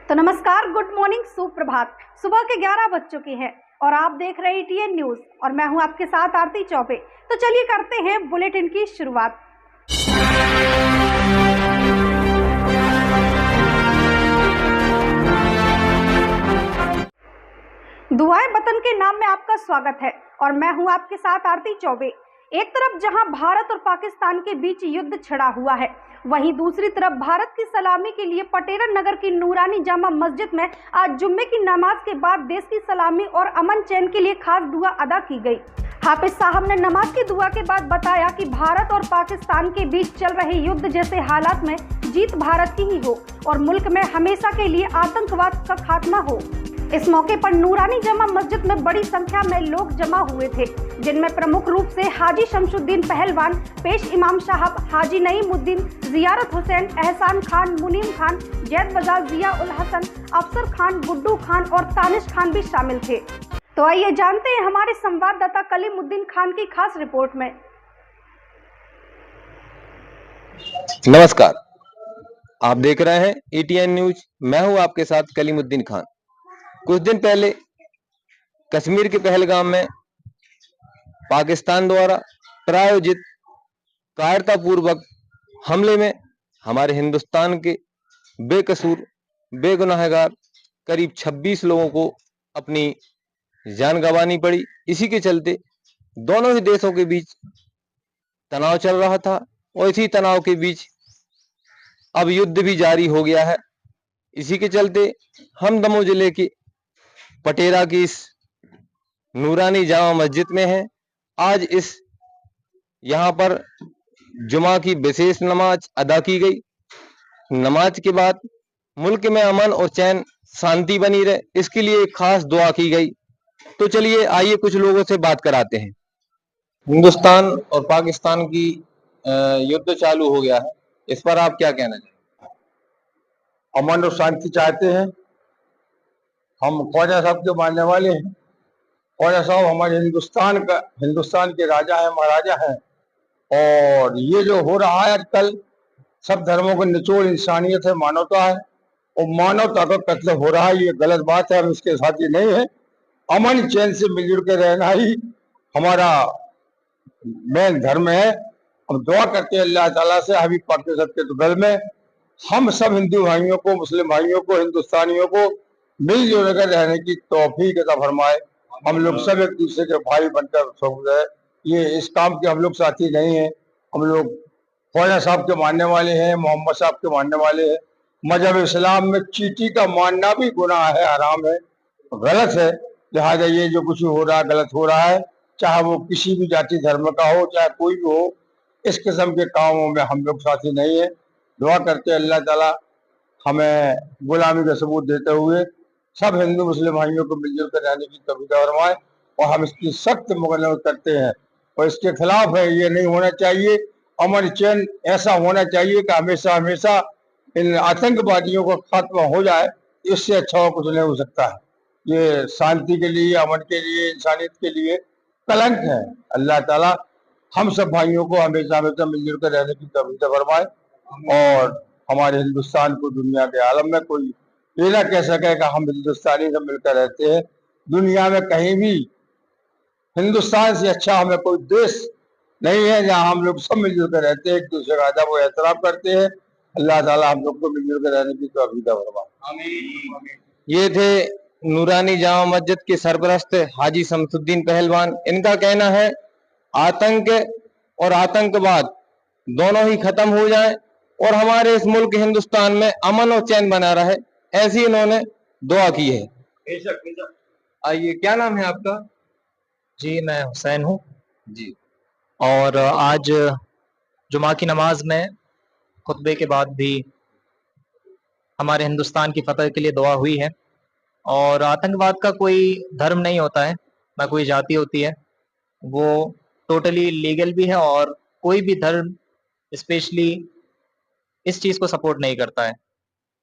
तो नमस्कार, good morning, सुप्रभात। सुबह के 11 बज चुके हैं और आप देख रहे हैं टीएन न्यूज और मैं हूं आपके साथ आरती चौबे। तो चलिए करते हैं बुलेटिन की शुरुआत। दुआएं वतन के नाम में आपका स्वागत है और मैं हूं आपके साथ आरती चौबे। एक तरफ जहां भारत और पाकिस्तान के बीच युद्ध छिड़ा हुआ है, वहीं दूसरी तरफ भारत की सलामी के लिए पटेरा नगर की नूरानी जामा मस्जिद में आज जुम्मे की नमाज के बाद देश की सलामी और अमन चैन के लिए खास दुआ अदा की गई। हाफिज साहब ने नमाज की दुआ के बाद बताया कि भारत और पाकिस्तान के बीच चल रहे युद्ध जैसे हालात में जीत भारत की ही हो और मुल्क में हमेशा के लिए आतंकवाद का खात्मा हो। इस मौके पर नूरानी जामा मस्जिद में बड़ी संख्या में लोग जमा हुए थे, जिनमें प्रमुख रूप से हाजी शमशुद्दीन पहलवान, पेश इमाम साहब, हाजी नईमुद्दीन, जियारत हुसैन, एहसान खान, मुनीम खान, जैद बजाज, जिया उल हसन, अफसर खान, गुड्डू खान और तानिश खान भी शामिल थे। तो आइए जानते हैं हमारे संवाददाता कलीमुद्दीन खान की खास रिपोर्ट में। नमस्कार, आप देख रहे हैं एटीएन न्यूज। मैं हूं आपके साथ कलीमुद्दीन खान। कुछ दिन पहले कश्मीर के पहलगाम में पाकिस्तान द्वारा प्रायोजित कायरतापूर्वक हमले में हमारे हिंदुस्तान के बेकसूर बेगुनाहगार करीब 26 लोगों को अपनी जान गंवानी पड़ी। इसी के चलते दोनों ही देशों के बीच तनाव चल रहा था और इसी तनाव के बीच अब युद्ध भी जारी हो गया है। इसी के चलते हम दमोह जिले के पटेरा की इस नूरानी जामा मस्जिद में है। आज यहाँ पर जुमा की विशेष नमाज अदा की गई। नमाज के बाद मुल्क में अमन और चैन शांति बनी रहे, इसके लिए एक खास दुआ की गई। तो चलिए आइए कुछ लोगों से बात कराते हैं। हिंदुस्तान और पाकिस्तान की युद्ध चालू हो गया है, इस पर आप क्या कहना चाहेंगे? अमन और शांति चाहते हैं। हम ख्वाजा साहब के मानने वाले हैं। ख्वाजा साहब हमारे हिंदुस्तान के राजा हैं, महाराजा हैं। और ये जो हो रहा है आजकल, सब धर्मों का निचोड़ इंसानियत है, मानवता है, और मानवता का कत्ल हो रहा है। ये गलत बात है, हम इसके साथ ही नहीं है। अमन चैन से मिलजुल के रहना ही हमारा मेन धर्म है। हम दुआ करते हैं अल्लाह ताला से हबीब पाक के सबके दुगल में हम सब हिंदू भाइयों को, मुस्लिम भाइयों को, हिंदुस्तानियों को मिलजुल कर रहने की तौफीक अता फरमाए। हम लोग सब एक दूसरे के भाई बनकर सब रहे। ये इस काम के हम लोग साथी नहीं है। हम लोग ख्वाजा साहब के मानने वाले हैं, मोहम्मद साहब के मानने वाले हैं। मजहब इस्लाम में चींटी का मानना भी गुनाह है, हराम है, गलत है। लिहाजा ये जो कुछ हो रहा है गलत हो रहा है, चाहे वो किसी भी जाति धर्म का हो, चाहे कोई भी हो। इस किस्म के कामों में हम लोग साथी नहीं है। दुआ करते अल्लाह ताला हमें गुलामी का सबूत देते हुए सब हिंदू मुस्लिम भाइयों को मिलजुल कर रहने की तौफीक फरमाए। और हम इसकी सख्त मुखालफत करते हैं और इसके खिलाफ है। ये नहीं होना चाहिए। अमन चैन ऐसा होना चाहिए कि हमेशा हमेशा इन आतंकवादियों का खात्मा हो जाए। इससे अच्छा कुछ नहीं हो सकता है। ये शांति के लिए, अमन के लिए, इंसानियत के लिए कलंक है। अल्लाह ताला हम सब भाइयों को हमेशा हमेशा मिलजुल कर रहने की तौफीक फरमाए और हमारे हिंदुस्तान को दुनिया के आलम में कोई ये ना कह सके कि हम हिंदुस्तानी सब मिलकर रहते हैं। दुनिया में कहीं भी हिंदुस्तान से अच्छा हमें कोई देश नहीं है जहाँ हम लोग सब मिलजुल कर रहते हैं, एक दूसरे का अदब और एहतराम करते हैं। अल्लाह ताला हम लोग को मिलजुल कर रहने की तौफीक फरमाए। ये थे नूरानी जामा मस्जिद के सरपरस्त हाजी शमशुद्दीन पहलवान। इनका कहना है आतंक और आतंकवाद दोनों ही खत्म हो जाए और हमारे इस मुल्क हिंदुस्तान में अमन और चैन बना रहे, ऐसी इन्होंने दुआ की है। आइए, क्या नाम है आपका? जी, मैं हुसैन हूँ जी। और आज जुमा की नमाज में खुतबे के बाद भी हमारे हिंदुस्तान की फतह के लिए दुआ हुई है। और आतंकवाद का कोई धर्म नहीं होता है, ना कोई जाति होती है। वो टोटली लीगल भी है और कोई भी धर्म स्पेशली इस चीज़ को सपोर्ट नहीं करता है।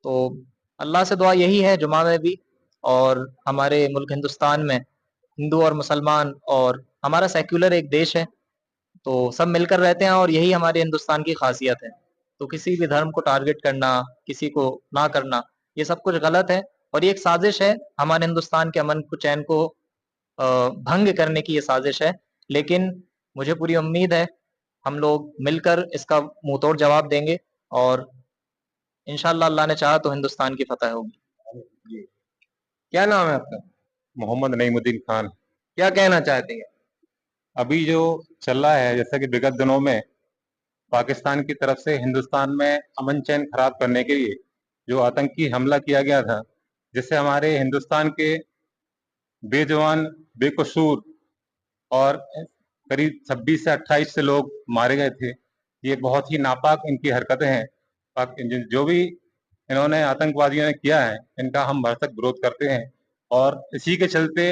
तो अल्लाह से दुआ यही है जुमा में भी और हमारे मुल्क हिंदुस्तान में हिंदू और मुसलमान और हमारा सेक्युलर एक देश है, तो सब मिलकर रहते हैं और यही हमारे हिंदुस्तान की खासियत है। तो किसी भी धर्म को टारगेट करना, किसी को ना करना, ये सब कुछ गलत है और ये एक साजिश है, हमारे हिंदुस्तान के अमन को चैन को भंग करने की ये साजिश है। लेकिन मुझे पूरी उम्मीद है हम लोग मिलकर इसका मुंहतोड़ जवाब देंगे और इंशाअल्लाह अल्लाह ने चाहा तो हिंदुस्तान की फतह होगी। क्या नाम है आपका? मोहम्मद नईमुद्दीन खान। क्या कहना चाहते हैं? अभी जो चल रहा है, जैसा कि विगत दिनों में पाकिस्तान की तरफ से हिंदुस्तान में अमन चैन खराब करने के लिए जो आतंकी हमला किया गया था, जिससे हमारे हिंदुस्तान के बेजवान बेकसूर और करीब 26 से 28 से लोग मारे गए थे। ये बहुत ही नापाक इनकी हरकतें हैं। जो भी इन्होंने आतंकवादियों ने किया है, इनका हम भरसक विरोध करते हैं और इसी के चलते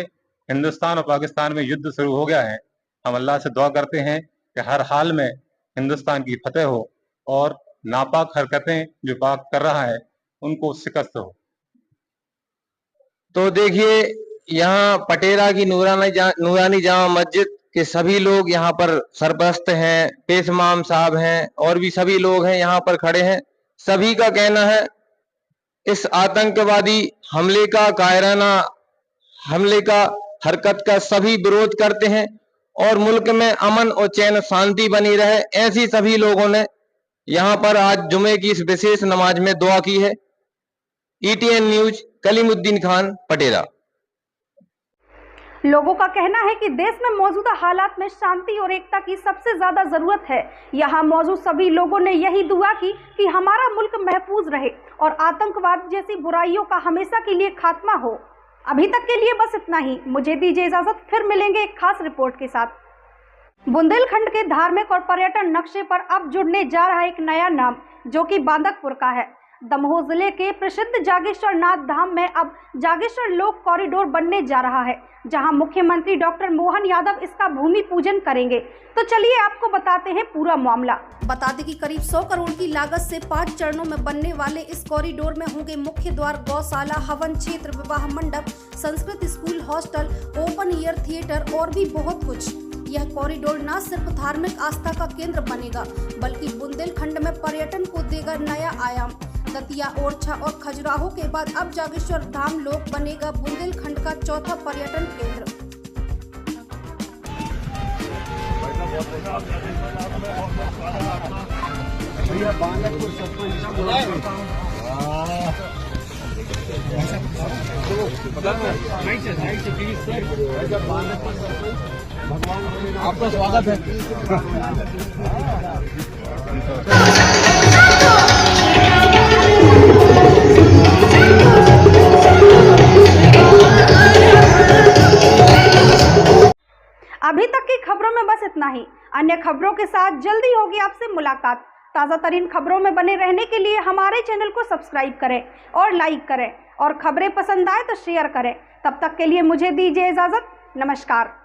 हिंदुस्तान और पाकिस्तान में युद्ध शुरू हो गया है। हम अल्लाह से दुआ करते हैं कि हर हाल में हिंदुस्तान की फतेह हो और नापाक हरकतें जो पाक कर रहा है उनको शिकस्त हो। तो देखिए, यहाँ पटेरा की नूरानी जामा मस्जिद के सभी लोग यहाँ पर सरपरस्त हैं, पेश इमाम साहब हैं और भी सभी लोग हैं यहाँ पर खड़े हैं। सभी का कहना है इस आतंकवादी हमले का, कायराना हमले का, हरकत का सभी विरोध करते हैं और मुल्क में अमन और चैन शांति बनी रहे, ऐसी सभी लोगों ने यहाँ पर आज जुमे की इस विशेष नमाज में दुआ की है। ETN न्यूज, कलीमुद्दीन खान, पटेरा। लोगों का कहना है कि देश में मौजूदा हालात में शांति और एकता की सबसे ज्यादा जरूरत है। यहाँ मौजूद सभी लोगों ने यही दुआ की कि हमारा मुल्क महफूज रहे और आतंकवाद जैसी बुराइयों का हमेशा के लिए खात्मा हो। अभी तक के लिए बस इतना ही। मुझे दीजिए इजाजत, फिर मिलेंगे एक खास रिपोर्ट के साथ। बुंदेलखंड के धार्मिक और पर्यटन नक्शे पर अब जुड़ने जा रहा एक नया नाम, जो कि बांदकपुर का है। दमोह जिले के प्रसिद्ध जागेश्वर नाथ धाम में अब जागेश्वर लोक कॉरिडोर बनने जा रहा है, जहां मुख्यमंत्री डॉक्टर मोहन यादव इसका भूमि पूजन करेंगे। तो चलिए आपको बताते हैं पूरा मामला। बता दें कि करीब 100 करोड़ की लागत से 5 चरणों में बनने वाले इस कॉरिडोर में होंगे मुख्य द्वार, गौशाला, हवन क्षेत्र, विवाह मंडप, Sanskrit school, hostel, open air theatre और भी बहुत कुछ। यह कॉरिडोर न सिर्फ धार्मिक आस्था का केंद्र बनेगा, बल्कि बुंदेलखंड में पर्यटन को देगा नया आयाम। दतिया, ओरछा और खजुराहो के बाद अब जागेश्वर धाम लोक बनेगा बुंदेलखंड का चौथा पर्यटन केंद्र। आपका स्वागत है। अभी तक की खबरों में बस इतना ही। अन्य खबरों के साथ जल्दी होगी आपसे मुलाकात। ताज़ा तरीन खबरों में बने रहने के लिए हमारे चैनल को सब्सक्राइब करें और लाइक करें और खबरें पसंद आए तो शेयर करें। तब तक के लिए मुझे दीजिए इजाज़त। नमस्कार।